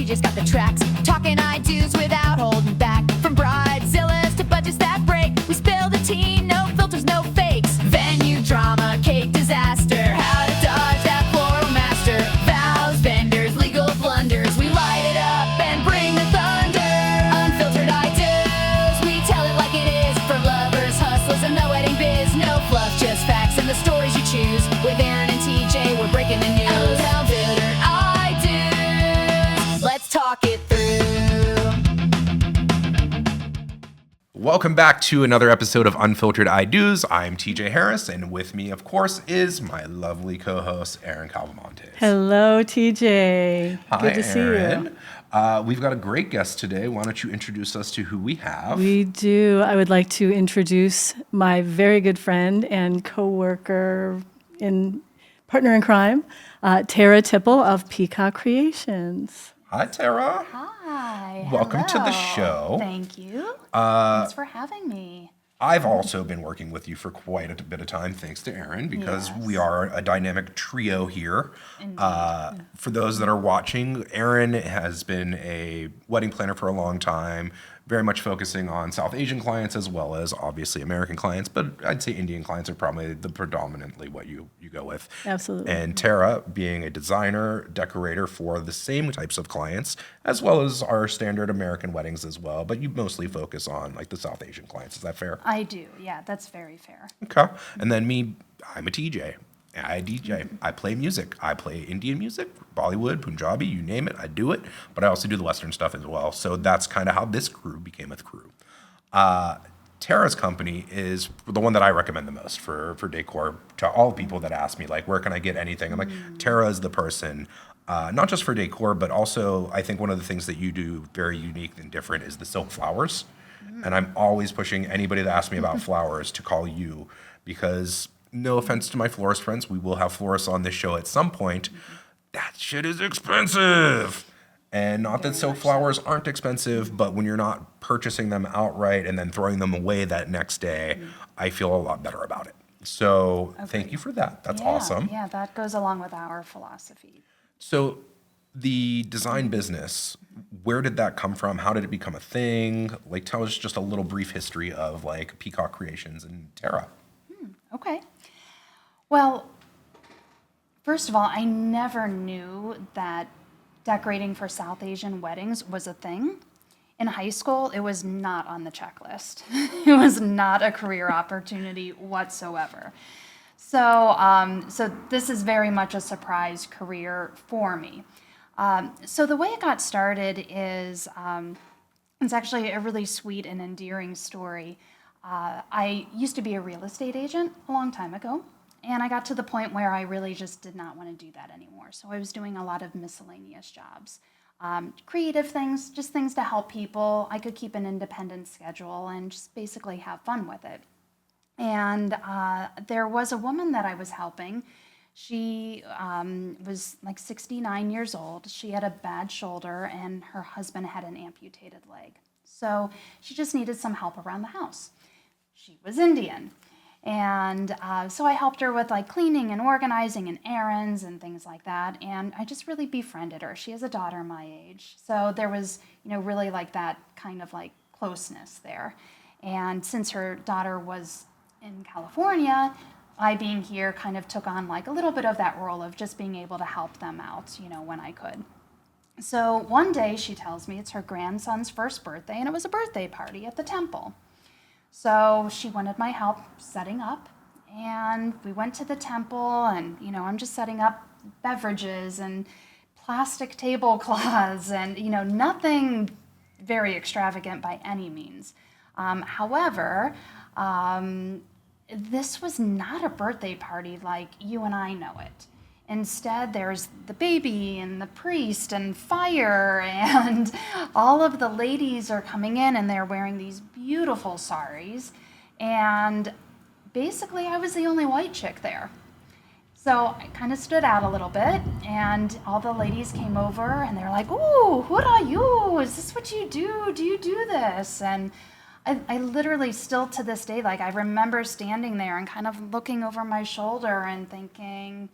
TJ's got the tracks. Talking I-dos without holding back. From bridezillas to budgets that break. We spill the tea, no filters, no fakes. Venue drama, cake disaster. How to dodge that floral master. Vows, vendors, legal blunders. We light it up and bring the thunder. Unfiltered I-dos, we tell it like it is. For lovers, hustlers, and the wedding biz. No fluff, just facts and the stories you choose. With Erin and TJ, we're breaking the news. Unfiltered I-dos, let's talk it through. Welcome back to another episode of Unfiltered I-dos. I'm TJ Harris, and with me, of course, is my lovely co-host, Erin Calvamontes. Hello, TJ. Hi, Good to see Erin. you. We've got a great guest today. Why don't you introduce us to who we have? We do. I would like to introduce my very good friend and co-worker in partner in crime, Tara Tipple of Peacock Creations. Hi, Tara. Hi. Welcome to the hello. show. Thank you. Thanks for having me. I've also been working with you for quite a bit of time, thanks to Erin, because we are a dynamic trio here. For those that are watching, Erin has been a wedding planner for a long time, very much focusing on South Asian clients as well as obviously American clients, but I'd say Indian clients are probably the predominantly what you go with. Absolutely. And Tara being a designer, decorator for the same types of clients, as well as our standard American weddings as well, but you mostly focus on like the South Asian clients. Is that fair? I do. Yeah, that's very fair. Okay. And then me, I'm a TJ. I DJ. I play music. I play Indian music, Bollywood, Punjabi, you name it, I do it. But I also do the Western stuff as well. So that's kind of how this crew became a crew. Tara's company is the one that I recommend the most for decor to all people that ask me, like, where can I get anything? I'm like, Tara is the person, not just for decor, but also I think one of the things that you do very unique and different is the silk flowers. And I'm always pushing anybody that asks me about flowers to call you because no offense to my florist friends, we will have florists on this show at some point. That shit is expensive. And not that silk flowers aren't expensive, but when you're not purchasing them outright and then throwing them away that next day, I feel a lot better about it. So thank you for that. That's awesome. Yeah, that goes along with our philosophy. So the design business, where did that come from? How did it become a thing? Like, tell us just a little brief history of like Peacock Creations and Tara. Okay. Well, first of all, I never knew that decorating for South Asian weddings was a thing. In high school, it was not on the checklist. It was not a career opportunity whatsoever. So this is very much a surprise career for me. So the way it got started is, it's actually a really sweet and endearing story. I used to be a real estate agent a long time ago, and I got to the point where I really just did not want to do that anymore. So I was doing a lot of miscellaneous jobs, creative things, just things to help people. I could keep an independent schedule and just basically have fun with it. And there was a woman that I was helping. She was like 69 years old. She had a bad shoulder, and her husband had an amputated leg. So she just needed some help around the house. She was Indian. And so I helped her with like cleaning and organizing and errands and things like that. And I just really befriended her. She has a daughter my age. So there was, really like that kind of like closeness there. And since her daughter was in California, I being here kind of took on like a little bit of that role of just being able to help them out, when I could. So one day she tells me it's her grandson's first birthday, and it was a birthday party at the temple. So she wanted my help setting up, and we went to the temple, and, I'm just setting up beverages and plastic tablecloths and, nothing very extravagant by any means. However, this was not a birthday party like you and I know it. Instead, there's the baby and the priest and fire, and all of the ladies are coming in and they're wearing these beautiful saris. And basically, I was the only white chick there. So I kind of stood out a little bit, and all the ladies came over and they're like, "Ooh, what are you? Is this what you do? Do you do this?" And I literally still to this day, like I remember standing there and kind of looking over my shoulder and thinking,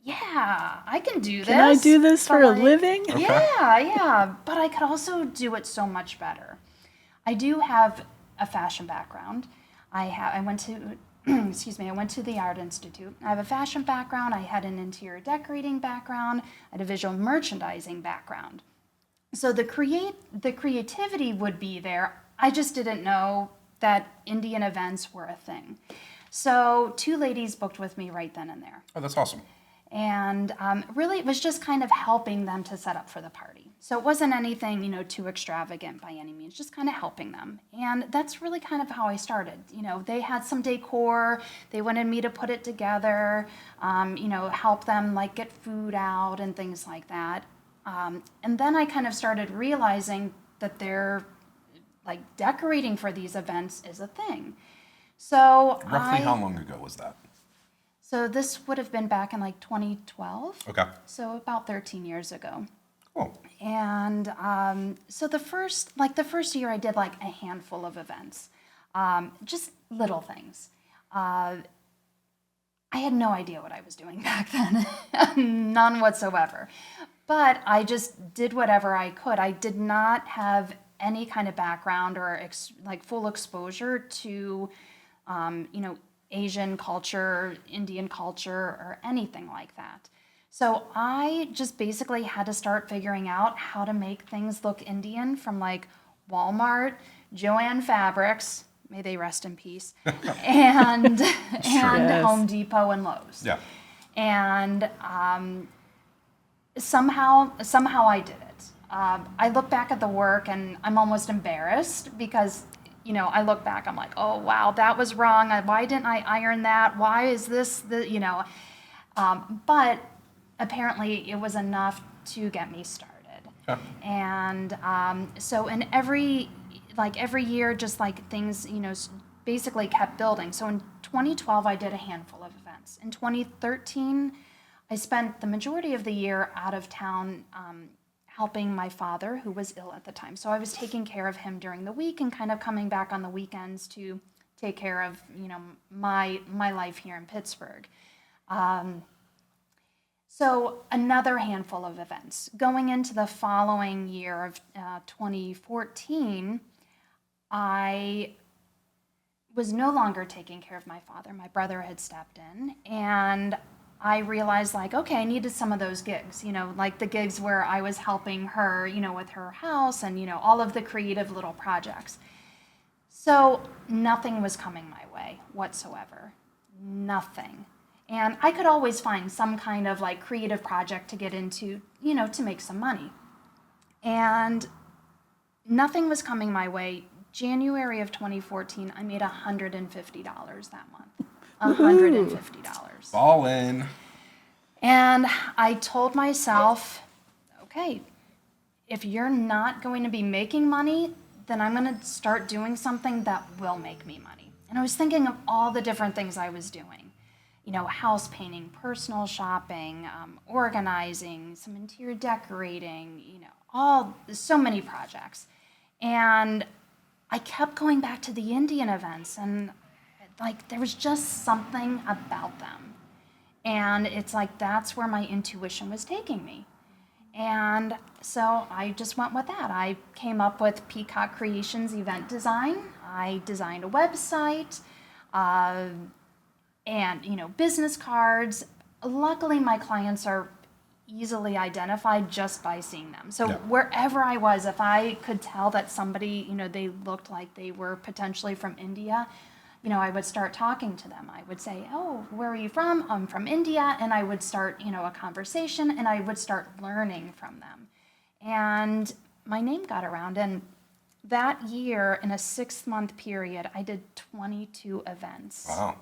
yeah, I can do this. Can I do this for but, a like, living? Yeah, but I could also do it so much better. I do have a fashion background. I went to excuse me, I went to the Art Institute. I have a fashion background, I had an interior decorating background, I had a visual merchandising background. So the creativity would be there. I just didn't know that Indian events were a thing. So 2 ladies booked with me right then and there. Oh, that's awesome. And really, it was just kind of helping them to set up for the party. So it wasn't anything, too extravagant by any means, just kind of helping them. And that's really kind of how I started. They had some decor. They wanted me to put it together, help them like get food out and things like that. And then I kind of started realizing that they're like decorating for these events is a thing. So Roughly how long ago was that? So this would have been back in like 2012. Okay. So about 13 years ago. Cool. And so the first year I did like a handful of events, just little things. I had no idea what I was doing back then, none whatsoever. But I just did whatever I could. I did not have any kind of background or like full exposure to, Asian culture, Indian culture, or anything like that. So I just basically had to start figuring out how to make things look Indian from like Walmart, Joann Fabrics, may they rest in peace, and Yes. Home Depot and Lowe's. Yeah. And somehow I did it. I look back at the work and I'm almost embarrassed because I look back, I'm like, oh, wow, that was wrong. Why didn't I iron that? Why is this, but apparently it was enough to get me started. Okay. And so in every year, just like things, basically kept building. So in 2012, I did a handful of events. In 2013, I spent the majority of the year out of town helping my father, who was ill at the time. So I was taking care of him during the week and kind of coming back on the weekends to take care of, my life here in Pittsburgh. So another handful of events. Going into the following year of 2014, I was no longer taking care of my father. My brother had stepped in, and I realized, like, okay, I needed some of those gigs, like the gigs where I was helping her, with her house and, all of the creative little projects. So nothing was coming my way whatsoever. Nothing. And I could always find some kind of like creative project to get into, to make some money. And nothing was coming my way. January of 2014, I made $150 that month. $150. Ballin'. And I told myself, okay, if you're not going to be making money, then I'm going to start doing something that will make me money. And I was thinking of all the different things I was doing. House painting, personal shopping, organizing, some interior decorating, so many projects. And I kept going back to the Indian events, and like there was just something about them. And it's like that's where my intuition was taking me. And so I just went with that. I came up with Peacock Creations event design. I designed a website, and business cards. Luckily, my clients are easily identified just by seeing them. So wherever I was, if I could tell that somebody, they looked like they were potentially from India, I would start talking to them. I would say, oh, where are you from? I'm from India. And I would start, a conversation, and I would start learning from them. And my name got around. And that year, in a 6-month period, I did 22 events. Wow.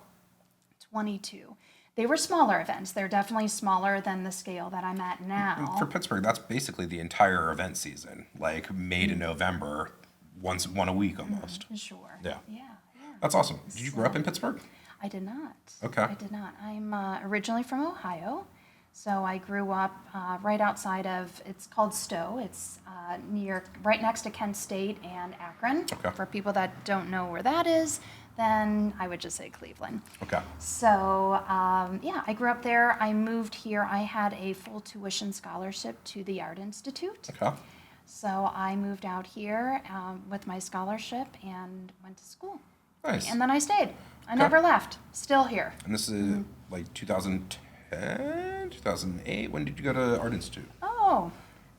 22. They were smaller events. They're definitely smaller than the scale that I'm at now. For Pittsburgh, that's basically the entire event season, like May to November, one a week almost. Sure. Yeah. Yeah. That's awesome. Did you grow up in Pittsburgh? I did not. Okay. I did not. I'm originally from Ohio. So I grew up right outside of, it's called Stowe. It's right next to Kent State and Akron. Okay. For people that don't know where that is, then I would just say Cleveland. Okay. So, yeah, I grew up there. I moved here. I had a full tuition scholarship to the Art Institute. Okay. So I moved out here with my scholarship and went to school. Nice. And then I stayed. I never left. Still here. And this is like 2010, 2008. When did you go to Art Institute? Oh,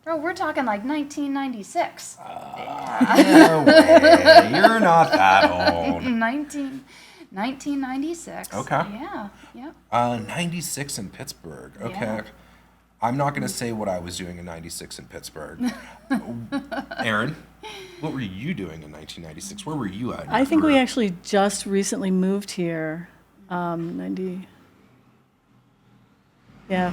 bro, we're talking like 1996. No way. You're not that old. 1996. Okay. Yeah, yeah. 96 in Pittsburgh. Okay. Yeah. I'm not going to say what I was doing in 96 in Pittsburgh. Erin, what were you doing in 1996? Where were you at? in your I think we career? actually just recently moved here. 90. Yeah, I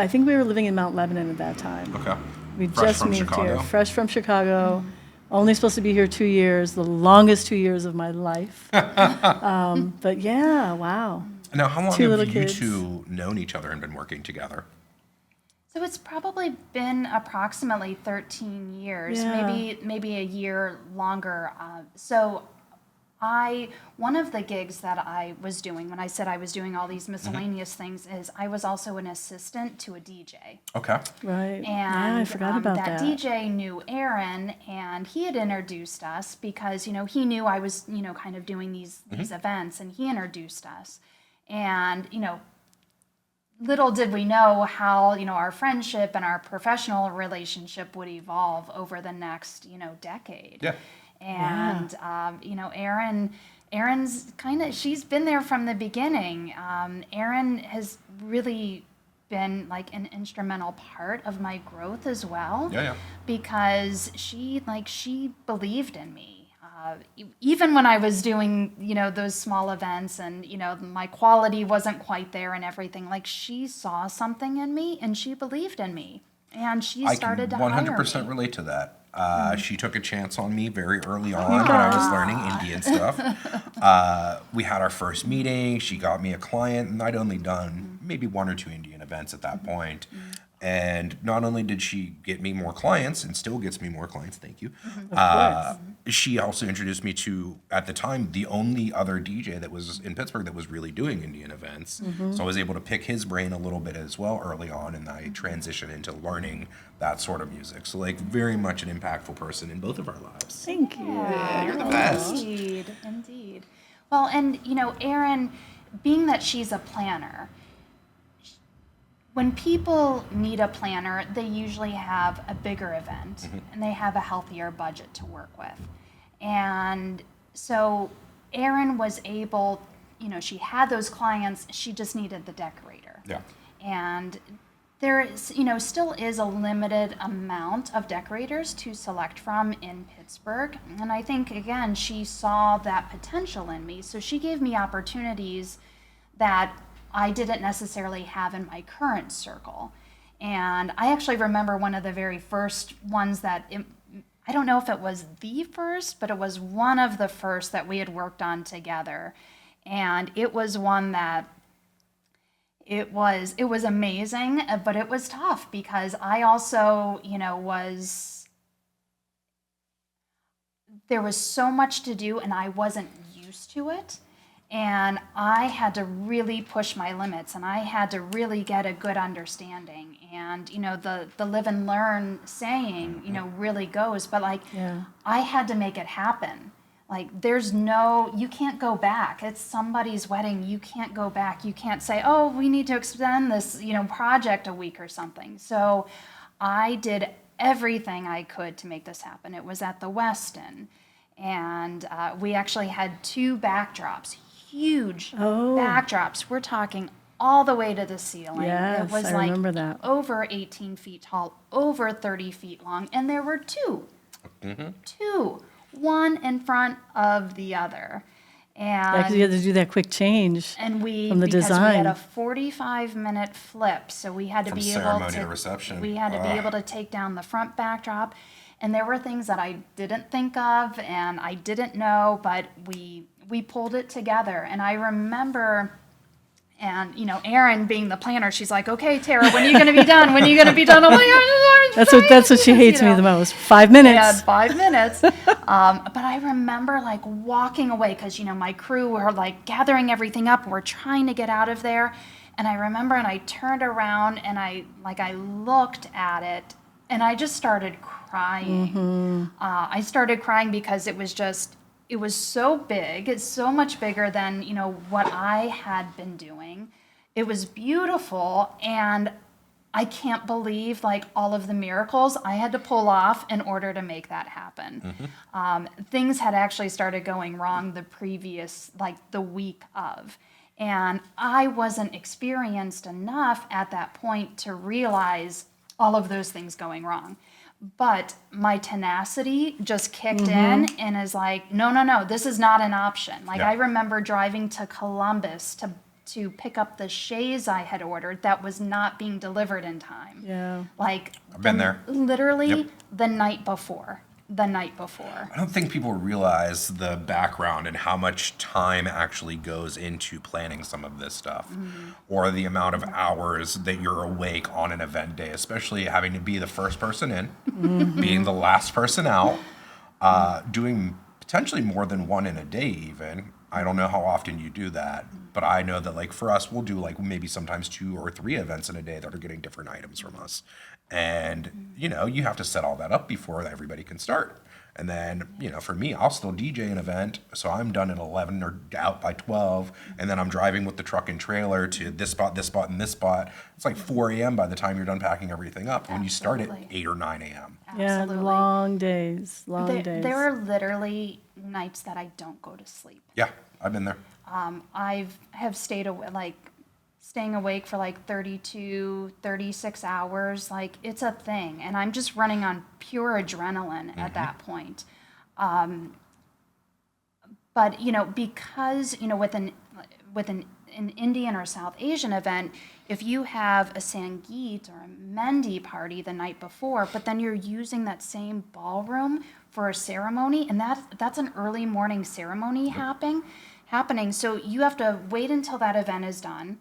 think we were living in Mount Lebanon at that time. Okay. We Fresh just from moved Chicago? here, fresh from Chicago. Only supposed to be here 2 years, the longest 2 years of my life. But yeah, wow. Now, how long Two have little you kids. two known each other and been working together? So it's probably been approximately 13 years, Yeah. maybe a year longer. One of the gigs that I was doing when I said I was doing all these miscellaneous things is I was also an assistant to a DJ. Okay. Right. And yeah, I forgot about that. DJ knew Erin, and he had introduced us because, he knew I was, kind of doing these events, and he introduced us. And, little did we know how, our friendship and our professional relationship would evolve over the next, decade. Yeah. And, Erin's she's been there from the beginning. Erin has really been like an instrumental part of my growth as well. Yeah, yeah. Because she believed in me. Even when I was doing, those small events and, my quality wasn't quite there and everything, she saw something in me and she believed in me. And she started to hire me. I can 100% relate to that. She took a chance on me very early on when I was learning Indian stuff. We had our first meeting. She got me a client, and I'd only done maybe 1 or 2 Indian events at that point. And not only did she get me more clients, and still gets me more clients, thank you, she also introduced me to, at the time, the only other DJ that was in Pittsburgh that was really doing Indian events. So I was able to pick his brain a little bit as well early on, and I transitioned into learning that sort of music. So, very much an impactful person in both of our lives. Thank you. Yeah, you're the best. Indeed. Well, and, Erin, being that she's a planner, when people need a planner, they usually have a bigger event and they have a healthier budget to work with. And so Erin was able, she had those clients, she just needed the decorator. Yeah. And there is, still is a limited amount of decorators to select from in Pittsburgh. And I think, again, she saw that potential in me. So she gave me opportunities that I didn't necessarily have in my current circle. And I actually remember one of the very first ones I don't know if it was the first, but it was one of the first that we had worked on together. And it was one that it was amazing, but it was tough because I also, there was so much to do and I wasn't used to it. And I had to really push my limits and I had to really get a good understanding. And, the live and learn saying, really goes, but I had to make it happen. You can't go back. It's somebody's wedding. You can't go back. You can't say, oh, we need to extend this, project a week or something. So I did everything I could to make this happen. It was at the Westin. And we actually had 2 backdrops, huge backdrops. We're talking all the way to the ceiling. Yes, it was I remember that. over 18 feet tall, over 30 feet long, and there were 2. 2, one in front of the other. Yeah, And because you had to do that quick change and from the because design. we had a 45-minute flip, so we had to From be ceremony able to reception. We had to be able to take down the front backdrop, and there were things that I didn't think of and I didn't know, but we pulled it together. And I remember And, Erin being the planner, she's like, okay, Tara, when are you going to be done? When are you going to be done? I'm like, That's what she hates me the most. 5 minutes. Yeah, 5 minutes. But I remember like walking away because, my crew were like gathering everything up. We're trying to get out of there. And I remember, and I turned around and I looked at it and I just started crying. I started crying because it was so big. It's so much bigger than, what I had been doing. It was beautiful. And I can't believe like all of the miracles I had to pull off in order to make that happen. Things had actually started going wrong the previous, like the week of. And I wasn't experienced enough at that point to realize all of those things going wrong. But my tenacity just kicked in and is like, no, this is not an option. Like I remember driving to Columbus to pick up the chaise I had ordered that was not being delivered in time. Yeah. Like I've been there. Literally the night before. I don't think people realize the background and how much time actually goes into planning some of this stuff, or the amount of hours that you're awake on an event day, especially having to be the first person in, being the last person out, doing potentially more than one in a day even. I don't know how often you do that, but I know that like for us, we'll do like maybe sometimes 2 or 3 events in a day that are getting different items from us. And, you have to set all that up before everybody can start. And then, for me, I'll still DJ an event. So I'm done at 11 or out by 12. And then I'm driving with the truck and trailer to this spot, and this spot. It's like 4 a.m. by the time you're done packing everything up. When you start at 8 or 9 a.m. Yeah, Absolutely. long days. There are literally nights that I don't go to sleep. Yeah, I've been there. I have stayed staying awake for like 32, 36 hours. Like it's a thing. And I'm just running on pure adrenaline at that point. But, because, with an Indian or South Asian event, if you have a Sangeet or a Mendi party the night before, but then you're using that same ballroom for a ceremony, and that's an early morning ceremony happening. So you have to wait until that event is done,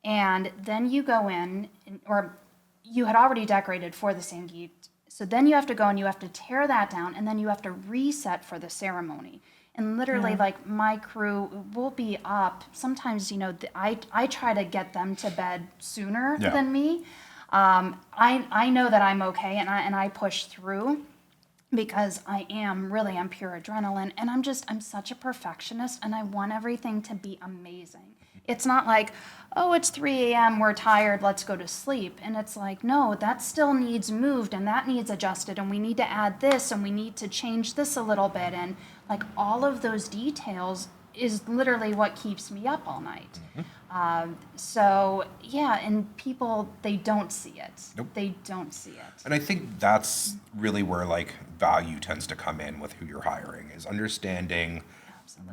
and then you go in, or you had already decorated for the Sangeet. So then you have to go and you have to tear that down, and then you have to reset for the ceremony. And literally, like, my crew will be up. Sometimes, I try to get them to bed sooner than me. I know that I'm okay, and I push through because I'm pure adrenaline, and I'm such a perfectionist, and I want everything to be amazing. It's not like, oh, it's 3 a.m., we're tired, let's go to sleep. And it's like, no, that still needs moved, and that needs adjusted, and we need to add this, and we need to change this a little bit. And like all of those details is literally what keeps me up all night. So yeah, and people, they don't see it. Nope. They don't see it. And I think that's really where like value tends to come in with who you're hiring, is understanding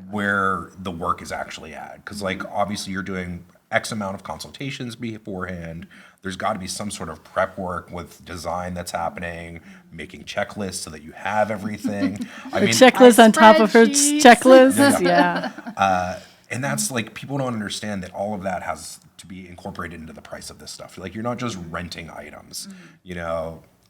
where the work is actually at. Because like obviously you're doing X amount of consultations beforehand. There's got to be some sort of prep work with design that's happening, making checklists so that you have everything. I mean, checklist on top of her spreadsheets. checklist. Yeah. and that's like people don't understand that all of that has to be incorporated into the price of this stuff. Like you're not just renting items.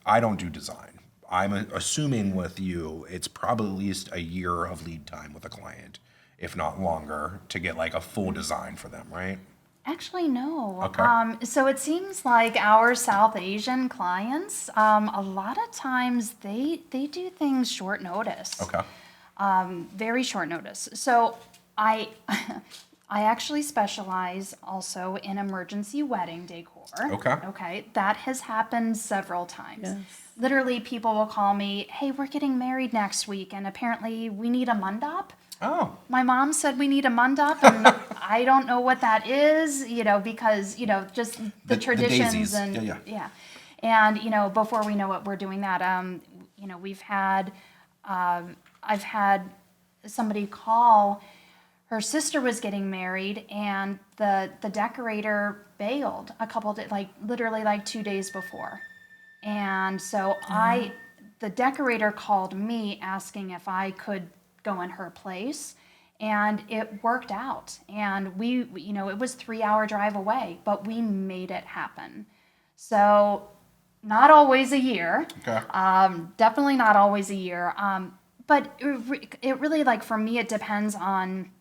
I don't do design. I'm assuming with you, it's probably at least a year of lead time with a client, if not longer, to get like a full design for them, right? Actually, no. Okay. So it seems like our South Asian clients, a lot of times they do things short notice. Okay. Very short notice. So I actually specialize also in emergency wedding decor. Okay. Okay. That has happened several times. Yes. Literally, people will call me, hey, we're getting married next week, and apparently we need a mandap. Oh. My mom said we need a mandap, and I don't know what that is, because, just the traditions daisies. and Yeah. And, before we know it, we're doing that. We've had, I've had somebody call, her sister was getting married, and the decorator bailed a couple days, literally 2 days before. And so the decorator called me asking if I could go in her place. And it worked out. And it was 3-hour drive away, but we made it happen. So not always a year. Okay. Definitely not always a year. But it really, like, for me, it depends on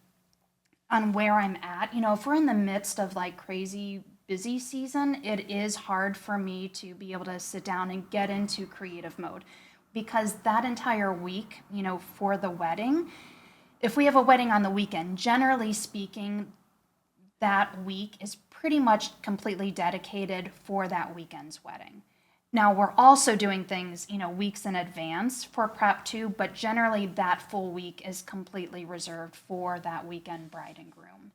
where I'm at. If we're in the midst of like crazy busy season, it is hard for me to be able to sit down and get into creative mode, because that entire week, for the wedding, if we have a wedding on the weekend, generally speaking, that week is pretty much completely dedicated for that weekend's wedding. Now, we're also doing things, weeks in advance for prep too, but generally that full week is completely reserved for that weekend bride and groom.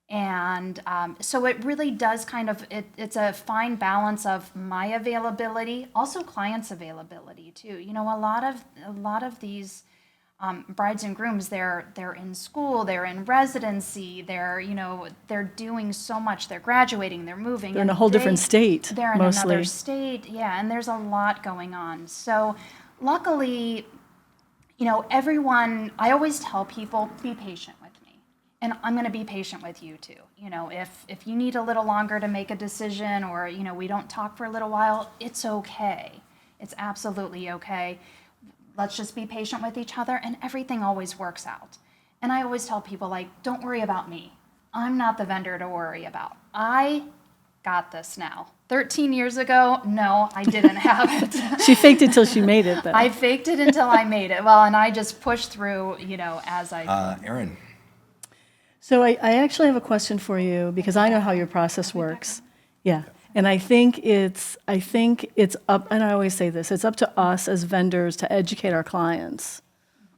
And so it really does it's a fine balance of my availability, also clients' availability too. A lot of these brides and grooms, they're in school, they're in residency, they're doing so much, they're graduating, they're moving. They're in a whole different state, They're in mostly. another state, yeah, and there's a lot going on. So luckily, everyone, I always tell people, be patient with me. And I'm going to be patient with you too. If you need a little longer to make a decision, or, we don't talk for a little while, it's okay. It's absolutely okay. Let's just be patient with each other, and everything always works out. And I always tell people, like, don't worry about me. I'm not the vendor to worry about. I got this now. 13 years ago, no, I didn't have it. She faked it till she made it, though. I faked it until I made it. Well, and I just pushed through, as I could. Erin. So I actually have a question for you, because I know how your process works. Yeah. And I think it's up, and I always say this, it's up to us as vendors to educate our clients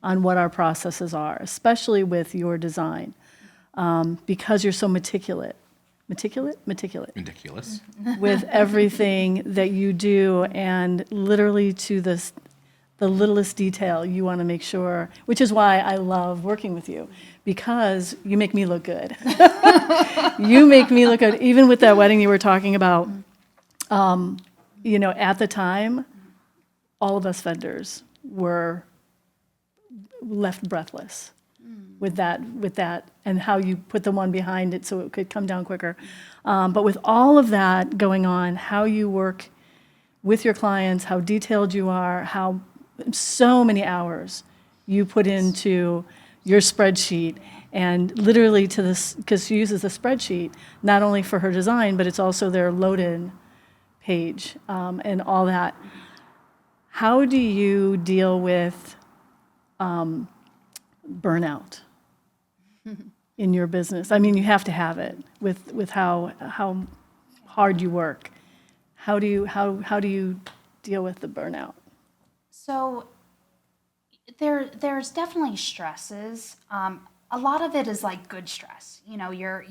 on what our processes are, especially with your design, because you're so meticulous Ridiculous. with everything that you do, and literally to the littlest detail you want to make sure, which is why I love working with you, because you make me look good. You make me look good. Even with that wedding you were talking about, at the time, all of us vendors were left breathless with that, and how you put the one behind it so it could come down quicker. But with all of that going on, how you work with your clients, how detailed you are, how so many hours you put into your spreadsheet, and literally to this, because she uses the spreadsheet not only for her design, but it's also their load-in page, and all that. How do you deal with burnout in your business? I mean, you have to have it with how hard you work. How do you deal with the burnout? So there's definitely stresses. A lot of it is like good stress. You're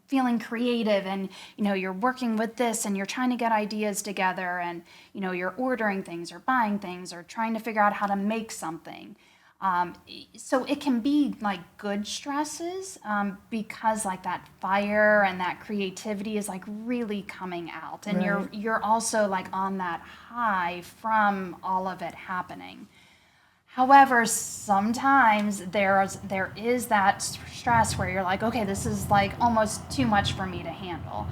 feeling creative, and you're working with this, and you're trying to get ideas together, and you're ordering things or buying things or trying to figure out how to make something. So it can be like good stresses, because like that fire and that creativity is like really coming out, and Right. you're also like on that high from all of it happening. However, sometimes there is that stress where you're like, okay, this is like almost too much for me to handle.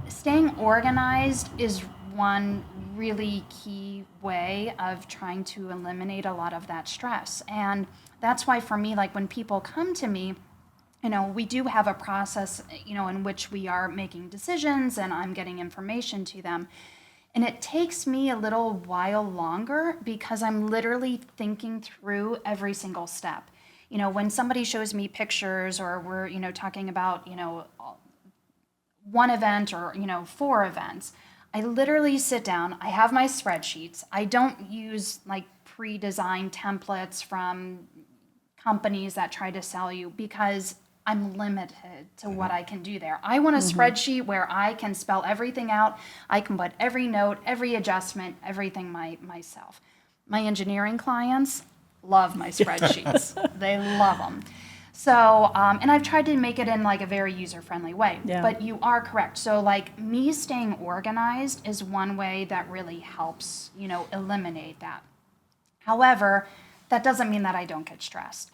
Staying organized is one really key way of trying to eliminate a lot of that stress. And that's why for me, like when people come to me, we do have a process, in which we are making decisions and I'm getting information to them. And it takes me a little while longer because I'm literally thinking through every single step. When somebody shows me pictures, or we're, talking about, one event or, 4 events, I literally sit down, I have my spreadsheets. I don't use like pre-designed templates from companies that try to sell you, because I'm limited to what I can do there. I want a spreadsheet where I can spell everything out. I can put every note, every adjustment, everything myself. My engineering clients love my spreadsheets. They love them. So, and I've tried to make it in like a very user-friendly way. Yeah. But you are correct. So like me staying organized is one way that really helps, eliminate that. However, that doesn't mean that I don't get stressed.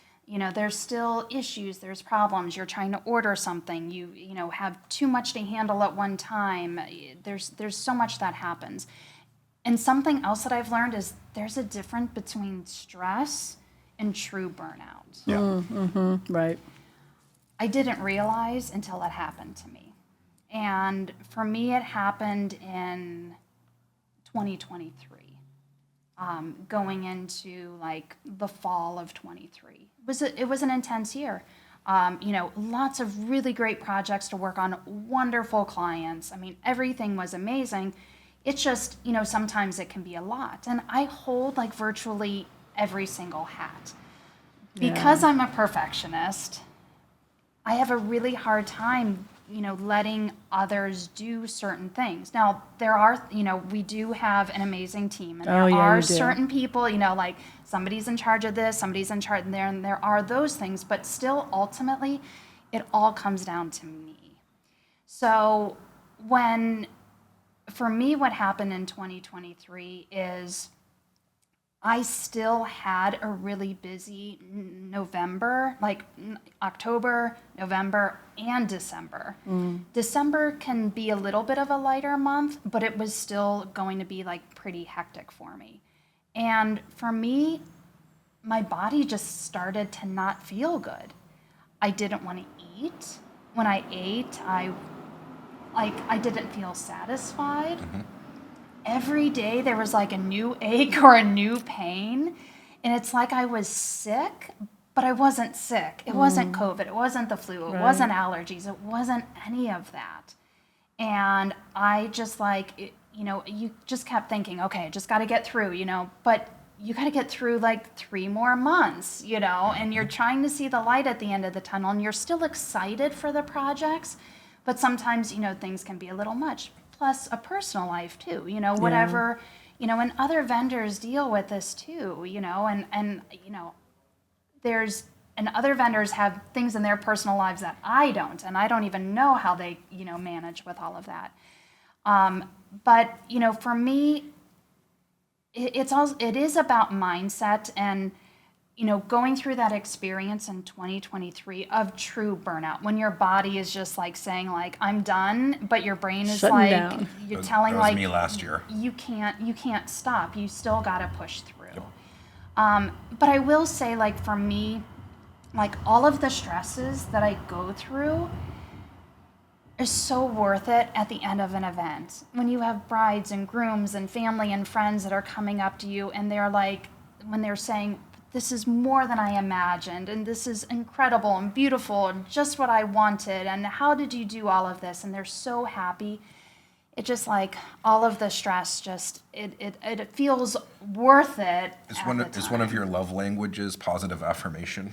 there's still issues, there's problems. You're trying to order something, you know, have too much to handle at one time. There's so much that happens. And something else that I've learned is there's a difference between stress and true burnout. Yeah. Right. I didn't realize until it happened to me. And for me, it happened in 2023. Going into like the fall of 23. It was an intense year. You know, lots of really great projects to work on, wonderful clients. I mean, everything was amazing. It's just, you know, sometimes it can be a lot. And I hold like virtually every single hat. Because I'm a perfectionist, I have a really hard time, you know, letting others do certain things. Now, there are, you know, we do have an amazing team, and there are certain people, you know, like somebody's in charge of this, somebody's in charge there, and there are those things, but still, ultimately, it all comes down to me. So for me, what happened in 2023 is I still had a really busy November, like October, November, and December. December can be a little bit of a lighter month, but it was still going to be like pretty hectic for me. And for me, my body just started to not feel good. I didn't want to eat. When I ate, I didn't feel satisfied. Every day there was like a new ache or a new pain. And it's like I was sick, but I wasn't sick. It wasn't COVID. It wasn't the flu. It wasn't allergies. It wasn't any of that. And I just you know, you just kept thinking, okay, I just got to get through, you know, but you got to get through like 3 more months, you know, and you're trying to see the light at the end of the tunnel, and you're still excited for the projects, but sometimes, you know, things can be a little much. Plus a personal life too, you know, whatever, you know, and other vendors deal with this too, you know, and you know, and other vendors have things in their personal lives that I don't, and I don't even know how they, you know, manage with all of that. But, you know, for me, it is about mindset and, you know, going through that experience in 2023 of true burnout, when your body is just like saying like, I'm done, but your brain is Shutting like, down. you're telling That was like, me last year. you can't stop. You still got to push through. But I will say, like, for me, like all of the stresses that I go through is so worth it at the end of an event. When you have brides and grooms and family and friends that are coming up to you and they're like, when they're saying, this is more than I imagined, and this is incredible and beautiful and just what I wanted, and how did you do all of this? And they're so happy. It just like all of the stress just it feels worth it. Is one of your love languages positive affirmation?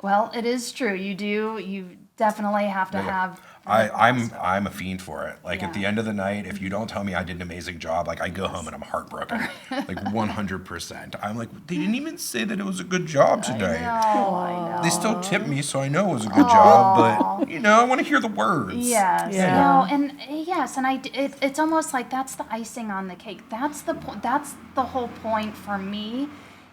Well, it is true. You definitely have to have. I'm a fiend for it. Like at the Yeah. end of the night, if you don't tell me I did an amazing job, like I go home and I'm heartbroken, like 100%. I'm like, they didn't even say that it was a good job today. I know. They still tip me, so I know it was a good job. But you know, I want to hear the words. Yes. Yeah. No, and yes, and it's almost like that's the icing on the cake. That's the whole point for me,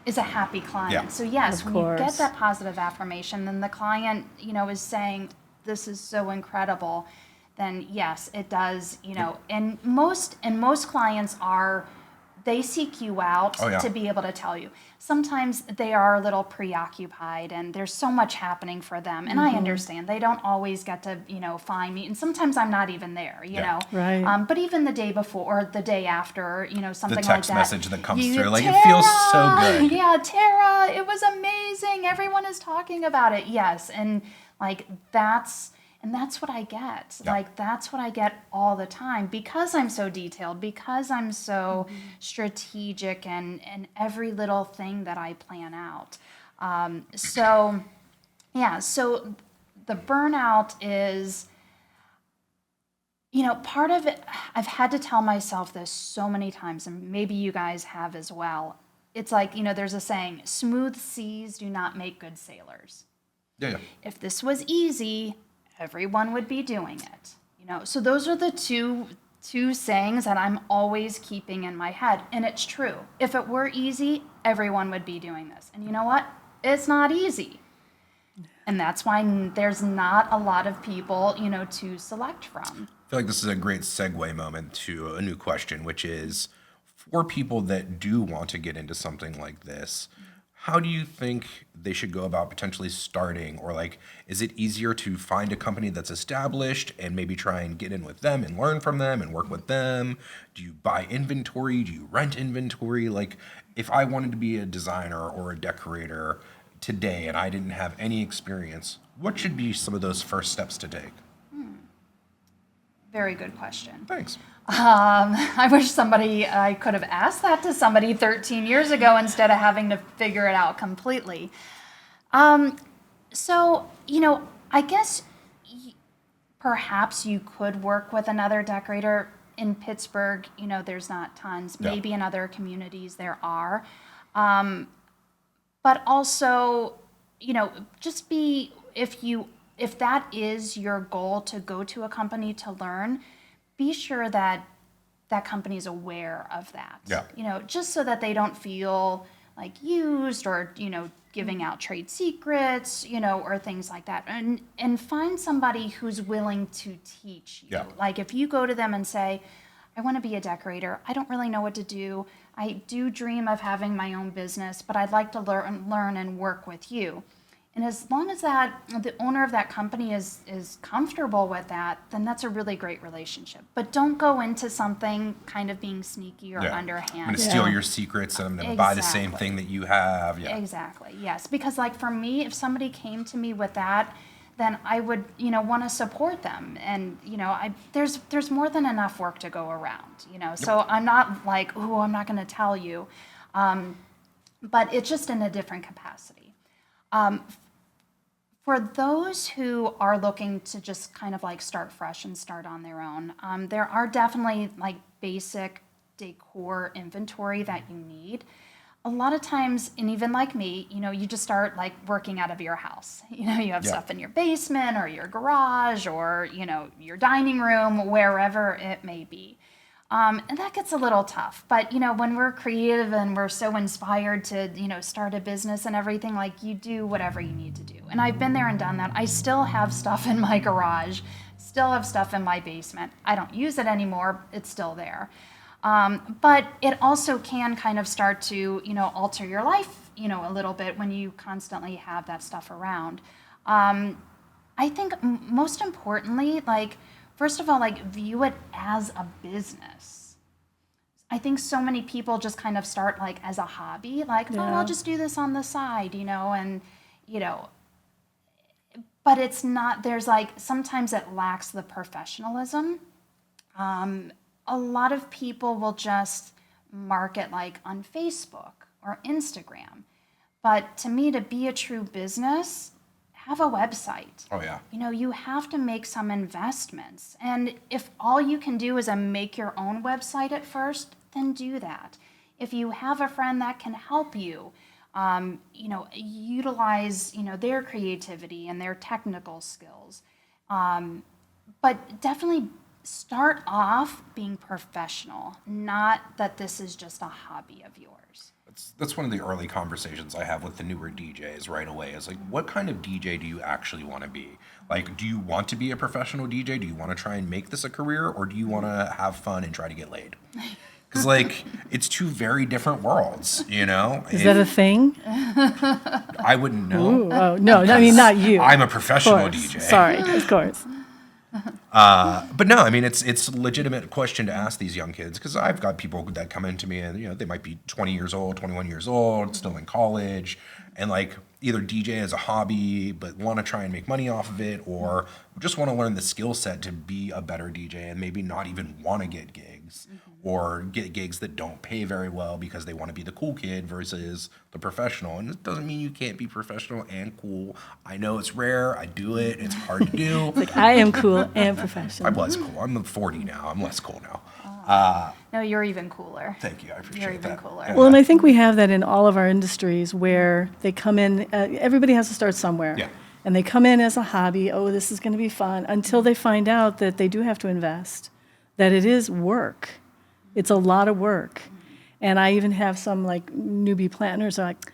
is a happy client. Yeah. So yes, Of when you get course. that positive affirmation, then the client, you know, is saying, this is so incredible, then yes, it does, you know, and most clients they seek you out Oh, yeah. to be able to tell you. Sometimes they are a little preoccupied and there's so much happening for them. And I understand they don't always get to, you know, find me. And sometimes I'm not even there, you Yeah. know. Right. But even the day before or the day after, you know, something The like text that. message that comes you- through, like it feels so "Tara!" good. Yeah, Tara, it was amazing. Everyone is talking about it. Yes. And like that's what I get. Yeah. Like that's what I get all the time, because I'm so detailed, because I'm so strategic and every little thing that I plan out. So the burnout is, you know, part of it, I've had to tell myself this so many times, and maybe you guys have as well. It's like, you know, there's a saying, smooth seas do not make good sailors. Yeah. If this was easy, everyone would be doing it. You know, so those are the two sayings that I'm always keeping in my head, and it's true. If it were easy, everyone would be doing this. And you know what? It's not easy. And that's why there's not a lot of people, to select from. I feel like this is a great segue moment to a new question, which is for people that do want to get into something like this, how do you think they should go about potentially starting? Or like, is it easier to find a company that's established and maybe try and get in with them and learn from them and work with them? Do you buy inventory? Do you rent inventory? Like, if I wanted to be a designer or a decorator today and I didn't have any experience, what should be some of those first steps to take? Very good question. Thanks. I wish I could have asked that to somebody 13 years ago instead of having to figure it out completely. So, I guess perhaps you could work with another decorator in Pittsburgh. There's not tons. Yeah. Maybe in other communities there are. But also, just if that is your goal to go to a company to learn, be sure that that company is aware of that. Yeah. Just so that they don't feel like used or, giving out trade secrets, or things like that. And find somebody who's willing to teach you. Yeah. Like if you go to them and say, I want to be a decorator. I don't really know what to do. I do dream of having my own business, but I'd like to learn and work with you. And as long as the owner of that company is comfortable with that, then that's a really great relationship. But don't go into something kind of being sneaky or underhand. I'm going to steal your secrets and I'm going to buy the same thing that you have. Yeah. Exactly, yes. Because like for me, if somebody came to me with that, then I would, want to support them. And, there's more than enough work to go around, So I'm not like, oh, I'm not going to tell you. But it's just in a different capacity. For those who are looking to just kind of like start fresh and start on their own, there are definitely like basic decor inventory that you need. A lot of times, and even like me, you just start like working out of your house. You have stuff in your basement or your garage or, your dining room, wherever it may be. And that gets a little tough. But, when we're creative and we're so inspired to, start a business and everything, like you do whatever you need to do. And I've been there and done that. I still have stuff in my garage, still have stuff in my basement. I don't use it anymore. It's still there. But it also can kind of start to, alter your life, a little bit when you constantly have that stuff around. I think most importantly, first of all, view it as a business. I think so many people just kind of start as a hobby, I'll just do this on the side, but it's not, there's sometimes it lacks the professionalism. A lot of people will just market on Facebook or Instagram. But to me, to be a true business, have a website. Oh, yeah. You have to make some investments. And if all you can do is make your own website at first, then do that. If you have a friend that can help you, utilize, their creativity and their technical skills. But definitely start off being professional, not that this is just a hobby of yours. That's one of the early conversations I have with the newer DJs right away is what kind of DJ do you actually want to be? Do you want to be a professional DJ? Do you want to try and make this a career, or do you want to have fun and try to get laid? Because it's two very different worlds, Is that a thing? I wouldn't know. Ooh, oh, no, I mean, not you. I'm a professional DJ. Sorry, of course. But no, I mean, it's a legitimate question to ask these young kids, because I've got people that come into me and, they might be 20 years old, 21 years old, still in college, and either DJ as a hobby, but want to try and make money off of it, or just want to learn the skill set to be a better DJ and maybe not even want to get gigs. Or get gigs that don't pay very well because they want to be the cool kid versus the professional. And it doesn't mean you can't be professional and cool. I know it's rare. I do it. It's hard to do. I am cool and professional. I was cool. I'm 40 now. I'm less cool now. No, you're even cooler. Thank you. I appreciate You're even that. cooler. Yeah. Well, and I think we have that in all of our industries where they come in, everybody has to start somewhere. Yeah. And they come in as a hobby, this is going to be fun, until they find out that they do have to invest, that it is work. It's a lot of work. And I even have some like newbie planners are like,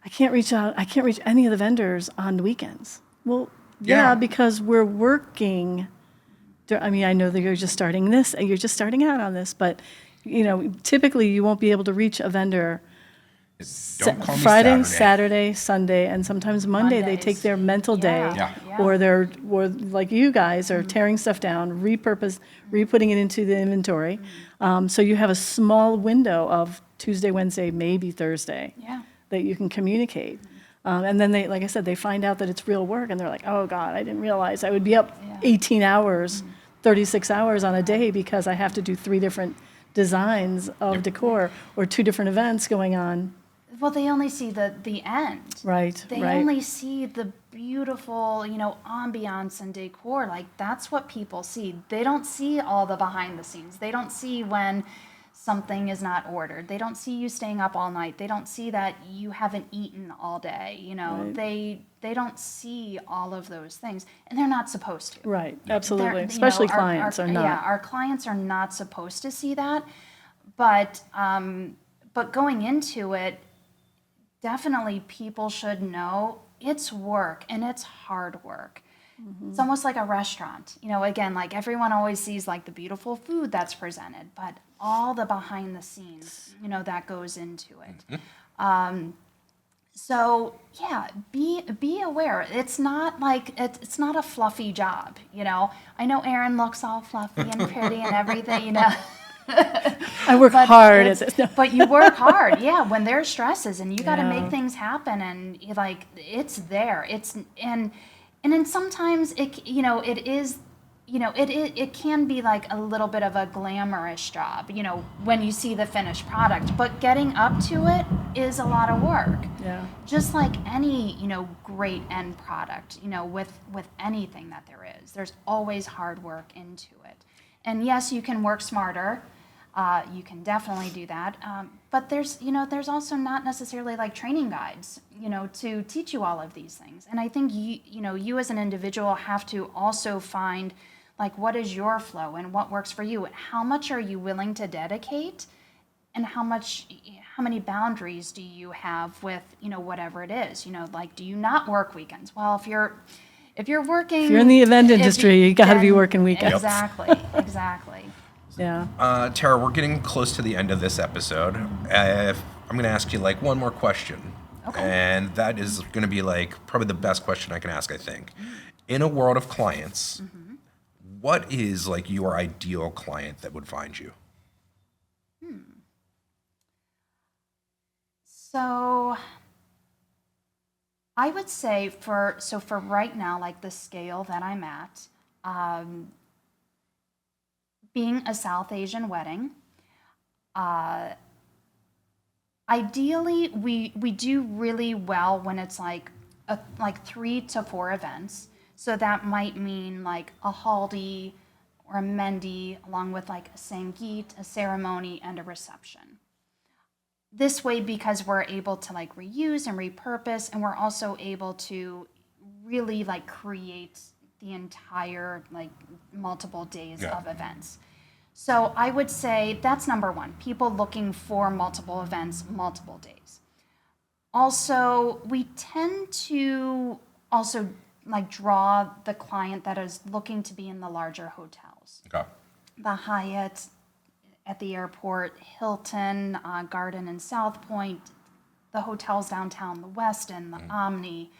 I can't reach any of the vendors on the weekends. Well, Yeah. yeah, because we're working. I mean, I know that you're just starting this, you're just starting out on this, but typically you won't be able to reach a vendor Don't call me Friday, Saturday. Saturday, Sunday, and sometimes Monday. They take Mondays. their mental day, Yeah. or like you guys are tearing stuff down, re-putting it into the inventory. So you have a small window of Tuesday, Wednesday, maybe Thursday Yeah. that you can communicate. And then they, like I said, they find out that it's real work, and they're like, oh God, I didn't realize I would be up 18 hours, 36 hours on a day because I have to do 3 different designs of decor or 2 different events going on. Well, they only see the end. Right, They right. only see the beautiful, ambiance and decor. Like, that's what people see. They don't see all the behind the scenes. They don't see when something is not ordered. They don't see you staying up all night. They don't see that you haven't eaten all day. Right. They don't see all of those things, and they're not supposed to. Right, absolutely. They're- Especially our- clients our- are not. Yeah, our clients are not supposed to see that, but going into it, definitely people should know it's work and it's hard work. It's almost like a restaurant. Again, like everyone always sees like the beautiful food that's presented, but all the behind the scenes, that goes into it. So yeah, be aware. It's not like it's not a fluffy job. I know Erin looks all fluffy and pretty and everything. I work hard at It's- this. But you work hard, yeah. When there's stresses and you got to Yeah. make things happen, and it's there. And then sometimes it is. It can be like a little bit of a glamorous job, when you see the finished product. But getting up to it is a lot of work. Yeah. Just like any, great end product, with anything that there is. There's always hard work into it. And yes, you can work smarter. You can definitely do that. But there's also not necessarily like training guides, to teach you all of these things. And I think you as an individual have to also find like what is your flow and what works for you. How much are you willing to dedicate, and how many boundaries do you have with whatever it is. Like, do you not work weekends? Well, if you're working, If you're in the event if industry, you gotta be then- working weekends. Exactly. Yeah. Tara, we're getting close to the end of this episode. I'm going to ask you like one more question. Okay. And that is going to be like probably the best question I can ask, I think. In a world of clients, what is like your ideal client that would find you? So I would say for right now, like the scale that I'm at, being a South Asian wedding, ideally we do really well when it's like 3 to 4 events. So that might mean like a haldi or a mendi, along with like a sangeet, a ceremony, and a reception. This way, because we're able to like reuse and repurpose, and we're also able to really like create the entire like multiple days Yeah. of events. So I would say that's number one, people looking for multiple events, multiple days. Also, we tend to also like draw the client that is looking to be in the larger hotels. Okay. The Hyatt at the airport, Hilton, Garden in South Point, the hotels downtown, the Westin, the Omni,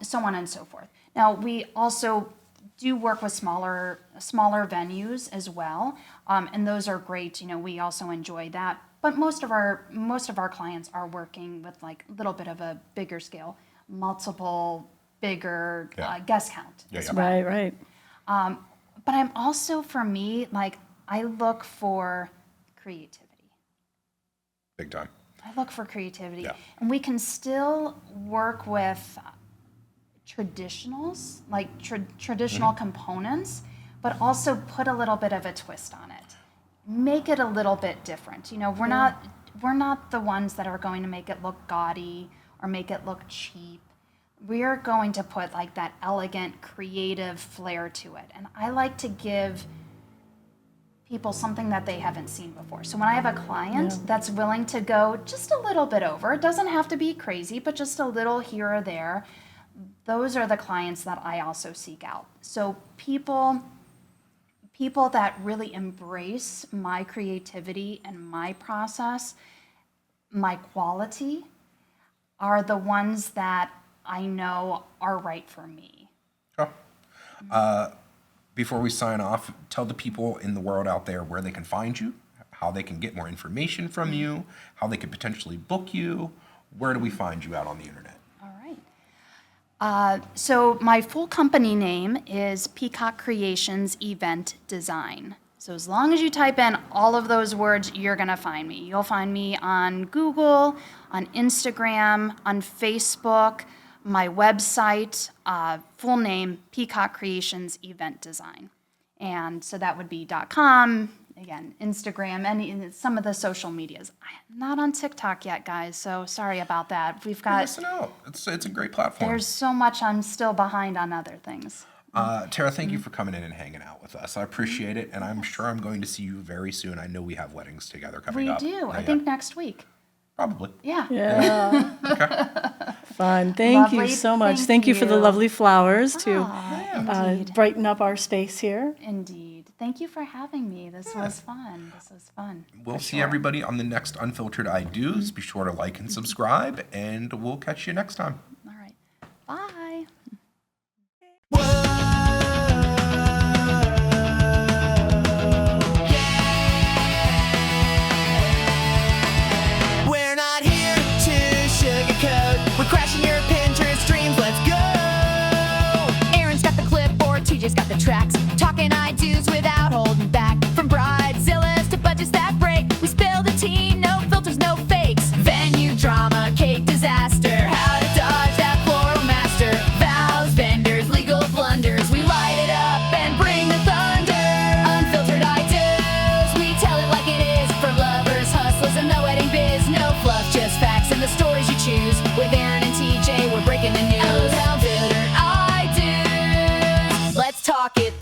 so on and so forth. Now, we also do work with smaller venues as well, and those are great. We also enjoy that. But most of our clients are working with like a little bit of a bigger scale, multiple bigger guest count. Yeah, as yeah. well. Right. But I'm also, for me, like I look for creativity. Big time. I look for creativity. Yeah. And we can still work with traditionals, like traditional components, but also put a little bit of a twist on it. Make it a little bit different. We're not the ones that are going to make it look gaudy or make it look cheap. We're going to put like that elegant, creative flair to it. And I like to give people something that they haven't seen before. So when I have a client that's willing to go just a little bit over, it doesn't have to be crazy, but just a little here or there, those are the clients that I also seek out. So people that really embrace my creativity and my process, my quality, are the ones that I know are right for me. Sure. Before we sign off, tell the people in the world out there where they can find you, how they can get more information from you, how they could potentially book you. Where do we find you out on the internet? All right. So my full company name is Peacock Creations Event Design. So as long as you type in all of those words, you're going to find me. You'll find me on Google, on Instagram, on Facebook, my website, full name, Peacock Creations Event Design. And so that would be .com, again, Instagram, and some of the social medias. I'm not on TikTok yet, guys, so sorry about that. We've You're got, missing out. It's a great platform. there's so much I'm still behind on other things. Tara, thank you for coming in and hanging out with us. I appreciate it, and I'm sure I'm going to see you very soon. I know we have weddings together coming We up. do, I think next week. Probably. Yeah. Yeah. Okay. Fun. Thank you Lovely. so much. Thank Thank you for the you. lovely flowers to Indeed. brighten up our space here. Indeed. Thank you for having me. This was fun. This was fun. We'll for see sure. everybody on the next Unfiltered I Do's. Be sure to like and subscribe, and we'll catch you next time. All right. Bye. We're not here to sugarcoat. We're crashing your Pinterest dreams. Let's go. Erin's got the clipboard, TJ's got the tracks. Talking I do's without holding back. From bridezillas to budgets that break. We spill the tea, no filters, no fakes. Venue drama, cake disaster. How to dodge that floral master. Vows, vendors, legal blunders. We light it up and bring the thunder. Unfiltered I do's. We tell it like it is. For lovers, hustlers, and the wedding biz. No fluff, just facts and the stories you choose. With Erin and TJ, we're breaking the news. Unfiltered I do's. Let's talk it